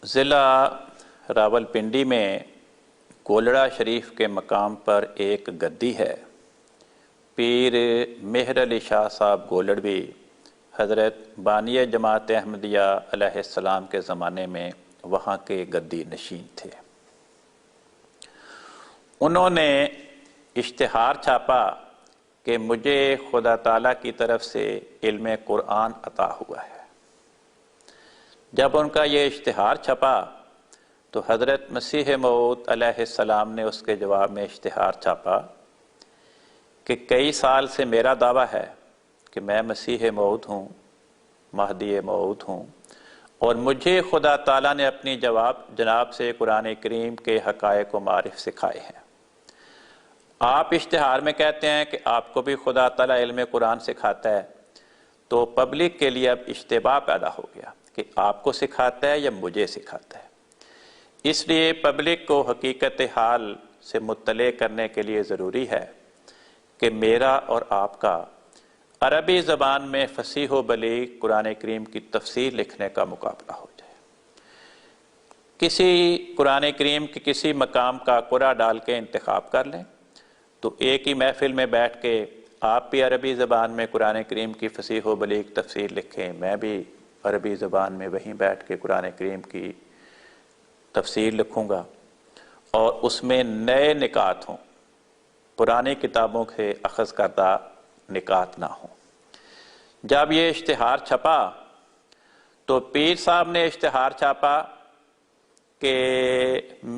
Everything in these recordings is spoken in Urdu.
ضلع راولپنڈی میں گولڑا شریف کے مقام پر ایک گدی ہے۔ پیر مہر علی شاہ صاحب گولڑوی حضرت بانی جماعت احمدیہ علیہ السلام کے زمانے میں وہاں کے گدی نشین تھے۔ انہوں نے اشتہار چھاپا کہ مجھے خدا تعالیٰ کی طرف سے علم قرآن عطا ہوا ہے۔ جب ان کا یہ اشتہار چھپا تو حضرت مسیح موعود علیہ السلام نے اس کے جواب میں اشتہار چھاپا کہ کئی سال سے میرا دعویٰ ہے کہ میں مسیح موعود ہوں، مہدی موعود ہوں، اور مجھے خدا تعالیٰ نے اپنی جناب سے قرآن کریم کے حقائق و معارف سکھائے ہیں۔ آپ اشتہار میں کہتے ہیں کہ آپ کو بھی خدا تعالیٰ علم قرآن سکھاتا ہے، تو پبلک کے لیے اب اشتباہ پیدا ہو گیا کہ آپ کو سکھاتا ہے یا مجھے سکھاتا ہے۔ اس لیے پبلک کو حقیقت حال سے مطلع کرنے کے لیے ضروری ہے کہ میرا اور آپ کا عربی زبان میں فصیح و بلیغ قرآن کریم کی تفسیر لکھنے کا مقابلہ ہو جائے۔ کسی قرآن کریم کے کسی مقام کا قرآ ڈال کے انتخاب کر لیں تو ایک ہی محفل میں بیٹھ کے آپ بھی عربی زبان میں قرآن کریم کی فصیح و بلیغ تفسیر لکھیں، میں بھی عربی زبان میں وہیں بیٹھ کے قرآن کریم کی تفسیر لکھوں گا، اور اس میں نئے نکات ہوں، پرانی کتابوں سے اخذ کردہ نکات نہ ہوں۔ جب یہ اشتہار چھپا تو پیر صاحب نے اشتہار چھاپا کہ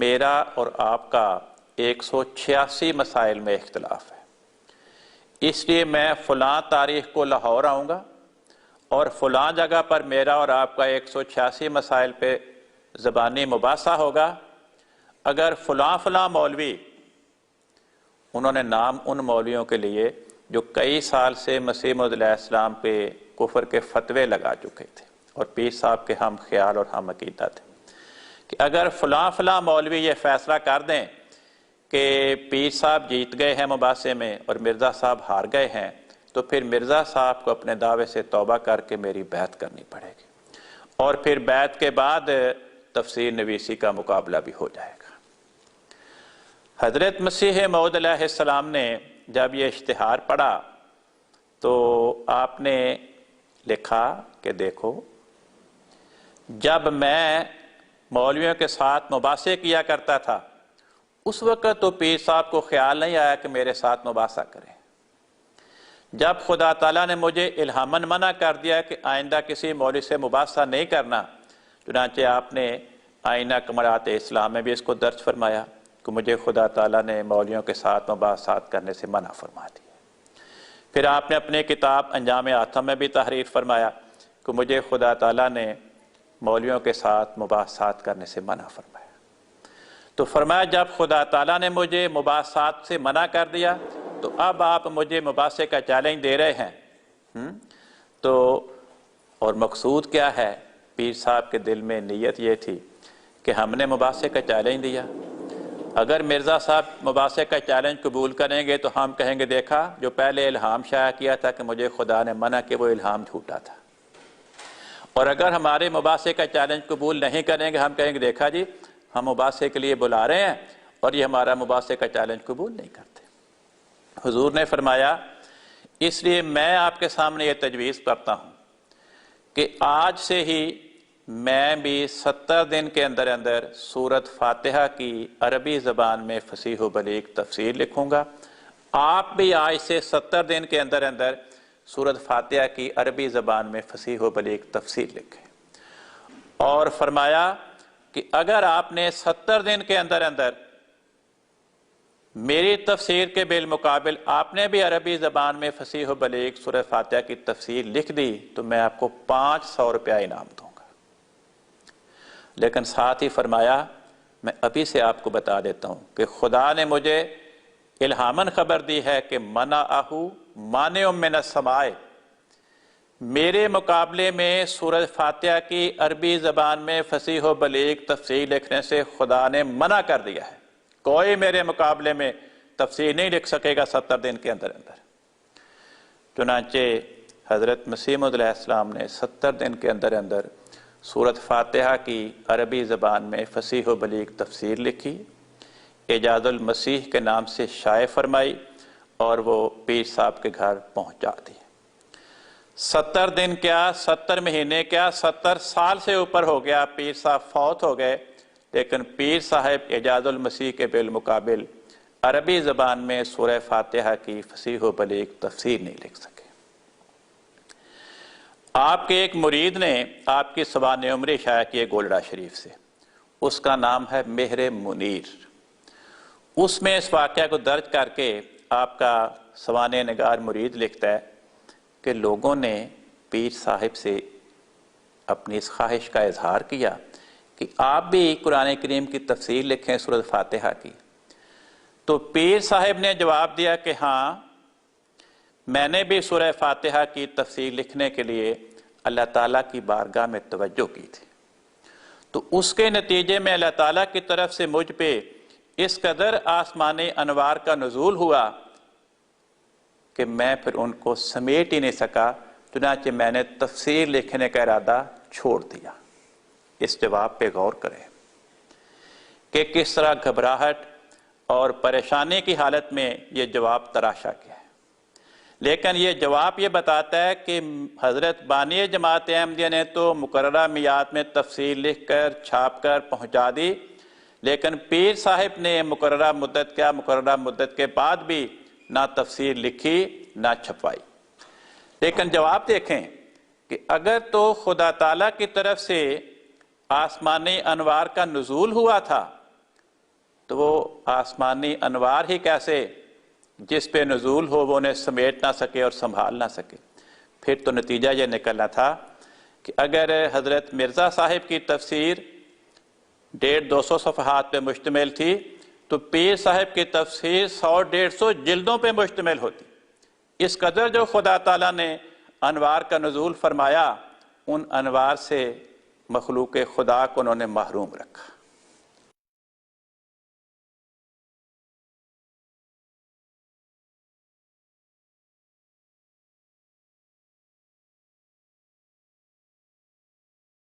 میرا اور آپ کا 186 مسائل میں اختلاف ہے، اس لیے میں فلاں تاریخ کو لاہور آؤں گا اور فلاں جگہ پر میرا اور آپ کا 186 مسائل پہ زبانی مباحثہ ہوگا۔ اگر فلاں مولوی، انہوں نے نام ان مولویوں کے لیے جو کئی سال سے مسیح موعود علیہ السلام پہ کفر کے فتوے لگا چکے تھے اور پیر صاحب کے ہم خیال اور ہم عقیدہ تھے، کہ اگر فلاں مولوی یہ فیصلہ کر دیں کہ پیر صاحب جیت گئے ہیں مباحثے میں اور مرزا صاحب ہار گئے ہیں، تو پھر مرزا صاحب کو اپنے دعوے سے توبہ کر کے میری بیعت کرنی پڑے گی، اور پھر بیعت کے بعد تفسیر نویسی کا مقابلہ بھی ہو جائے گا۔ حضرت مسیح موعود علیہ السلام نے جب یہ اشتہار پڑھا تو آپ نے لکھا کہ دیکھو، جب میں مولویوں کے ساتھ مباحثے کیا کرتا تھا اس وقت تو پیر صاحب کو خیال نہیں آیا کہ میرے ساتھ مباحثہ کریں۔ جب خدا تعالیٰ نے مجھے الہاماً منع کر دیا کہ آئندہ کسی مولوی سے مباحثہ نہیں کرنا، چنانچہ آپ نے آئینہ کمالات اسلام میں بھی اس کو درج فرمایا کہ مجھے خدا تعالیٰ نے مولویوں کے ساتھ مباحثات کرنے سے منع فرما دیا۔ پھر آپ نے اپنی کتاب انجام آتم میں بھی تحریر فرمایا کہ مجھے خدا تعالیٰ نے مولویوں کے ساتھ مباحثات کرنے سے منع فرمایا۔ تو فرمایا جب خدا تعالیٰ نے مجھے مباحثات سے منع کر دیا تو اب آپ مجھے مباحثے کا چیلنج دے رہے ہیں۔ تو اور مقصود کیا ہے؟ پیر صاحب کے دل میں نیت یہ تھی کہ ہم نے مباحثے کا چیلنج دیا، اگر مرزا صاحب مباحثے کا چیلنج قبول کریں گے تو ہم کہیں گے دیکھا جو پہلے الہام شائع کیا تھا کہ مجھے خدا نے منع کہ وہ الہام جھوٹا تھا، اور اگر ہمارے مباحثے کا چیلنج قبول نہیں کریں گے ہم کہیں گے دیکھا جی ہم مباحثے کے لیے بلا رہے ہیں اور یہ ہمارا مباحثے کا چیلنج قبول نہیں کرتے۔ حضور نے فرمایا اس لیے میں آپ کے سامنے یہ تجویز کرتا ہوں کہ آج سے ہی میں بھی 70 دن کے اندر اندر سورت فاتحہ کی عربی زبان میں فصیح و بلیغ تفسیر لکھوں گا، آپ بھی آج سے 70 دن کے اندر اندر سورت فاتحہ کی عربی زبان میں فصیح و بلیغ تفسیر لکھیں۔ اور فرمایا کہ اگر آپ نے 70 دن کے اندر اندر میری تفسیر کے بالمقابل آپ نے بھی عربی زبان میں فصیح و بلیغ سورۃ فاتحہ کی تفسیر لکھ دی تو میں آپ کو 500 روپیہ انعام دوں گا۔ لیکن ساتھ ہی فرمایا میں ابھی سے آپ کو بتا دیتا ہوں کہ خدا نے مجھے الہاماً خبر دی ہے کہ منعہ مانع من السماء، میرے مقابلے میں سورۃ فاتحہ کی عربی زبان میں فصیح و بلیغ تفسیر لکھنے سے خدا نے منع کر دیا ہے، کوئی میرے مقابلے میں تفسیر نہیں لکھ سکے گا 70 دن کے اندر اندر۔ چنانچہ حضرت مسیح موعود علیہ السلام نے 70 دن کے اندر اندر سورۃ فاتحہ کی عربی زبان میں فصیح و بلیغ تفسیر لکھی، اعجاز المسیح کے نام سے شائع فرمائی اور وہ پیر صاحب کے گھر پہنچا دی۔ 70 دن کیا، 70 مہینے کیا، 70 سال سے اوپر ہو گیا، پیر صاحب فوت ہو گئے، لیکن پیر صاحب اعجاز المسیح کے بالمقابل عربی زبان میں سورہ فاتحہ کی فصیح و بلیغ تفسیر نہیں لکھ سکے۔ آپ کے ایک مرید نے آپ کی سوانح عمری شائع کی ہے گولڑا شریف سے، اس کا نام ہے مہر منیر۔ اس میں اس واقعہ کو درج کر کے آپ کا سوانح نگار مرید لکھتا ہے کہ لوگوں نے پیر صاحب سے اپنی اس خواہش کا اظہار کیا کہ آپ بھی قرآن کریم کی تفسیر لکھیں سورۃ فاتحہ کی۔ تو پیر صاحب نے جواب دیا کہ ہاں، میں نے بھی سورہ فاتحہ کی تفسیر لکھنے کے لیے اللہ تعالیٰ کی بارگاہ میں توجہ کی تھی، تو اس کے نتیجے میں اللہ تعالیٰ کی طرف سے مجھ پہ اس قدر آسمانی انوار کا نزول ہوا کہ میں پھر ان کو سمیٹ ہی نہیں سکا، چنانچہ میں نے تفسیر لکھنے کا ارادہ چھوڑ دیا۔ اس جواب پہ غور کریں کہ کس طرح گھبراہٹ اور پریشانی کی حالت میں یہ جواب تراشا گیا ہے، لیکن یہ جواب یہ بتاتا ہے کہ حضرت بانی جماعت احمدیہ نے تو مقررہ میعاد میں تفسیر لکھ کر چھاپ کر پہنچا دی، لیکن پیر صاحب نے مقررہ مدت کے بعد بھی نہ تفسیر لکھی نہ چھپوائی۔ لیکن جواب دیکھیں کہ اگر تو خدا تعالیٰ کی طرف سے آسمانی انوار کا نزول ہوا تھا تو وہ آسمانی انوار ہی کیسے جس پہ نزول ہو وہ انہیں سمیٹ نہ سکے اور سنبھال نہ سکے؟ پھر تو نتیجہ یہ نکلنا تھا کہ اگر حضرت مرزا صاحب کی تفسیر 150-200 صفحات پہ مشتمل تھی تو پیر صاحب کی تفسیر 100-150 جلدوں پہ مشتمل ہوتی۔ اس قدر جو خدا تعالیٰ نے انوار کا نزول فرمایا، ان انوار سے مخلوق خدا کو انہوں نے محروم رکھا۔